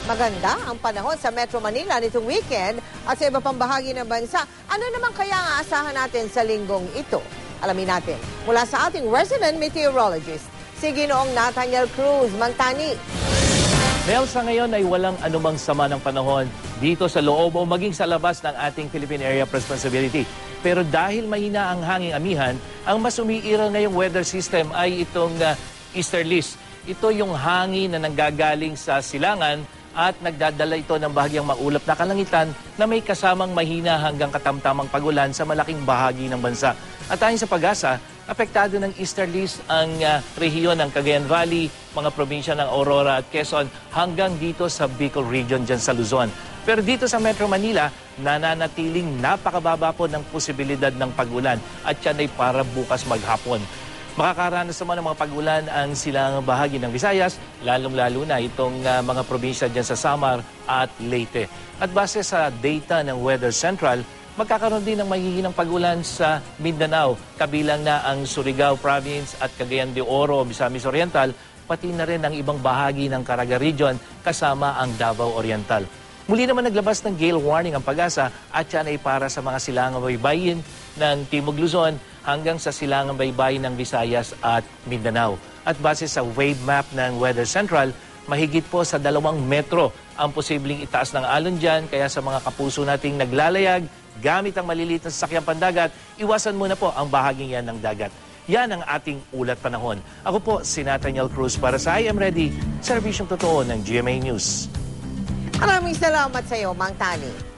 Maganda ang panahon sa Metro Manila nitong weekend at sa iba pang bahagi ng bansa. Ano naman kaya ang aasahan natin sa linggong ito? Alamin natin mula sa ating resident meteorologist, si Ginoong Nathaniel Cruz. Mangtani. Mel, sa ngayon ay walang anumang sama ng panahon dito sa loob o maging sa labas ng ating Philippine Area of Responsibility. Pero dahil mahina ang hanging amihan, ang mas umiiral ngayong weather system ay itong easterlies. Ito yung hangin na nanggagaling sa silangan at nagdadala ito ng bahagyang maulap na kalangitan na may kasamang mahina hanggang katamtamang pagulan sa malaking bahagi ng bansa. At ayon sa Pag-asa, apektado ng easterlies ang rehiyon ng Cagayan Valley, mga probinsya ng Aurora at Quezon hanggang dito sa Bicol region dyan sa Luzon. Pero dito sa Metro Manila, nananatiling napakababa po ng posibilidad ng pagulan at yan ay para bukas maghapon. Makakaranas naman ng mga pagulan ang silang bahagi ng Visayas, lalong-lalo na itong mga probinsya dyan sa Samar at Leyte. At base sa data ng Weather Central, magkakaroon din ng mahihinang pagulan sa Mindanao, kabilang na ang Surigao Province at Cagayan de Oro, Misamis Oriental, pati na rin ang ibang bahagi ng Caraga Region kasama ang Davao Oriental. Muli naman naglabas ng gale warning ang Pag-asa at yan ay para sa mga silangang baybayin ng Timog Luzon hanggang sa silangang baybayin ng Visayas at Mindanao. At base sa wave map ng Weather Central, mahigit po sa 2 metro ang posibleng itaas ng alon dyan. Kaya sa mga kapuso nating naglalayag, gamit ang maliliit na sasakyang pandagat, iwasan muna po ang bahaging yan ng dagat. Yan ang ating ulat panahon. Ako po si Nathaniel Cruz para sa I Am Ready, serbisyong totoo ng GMA News. Maraming salamat sa iyo, Mang Tani.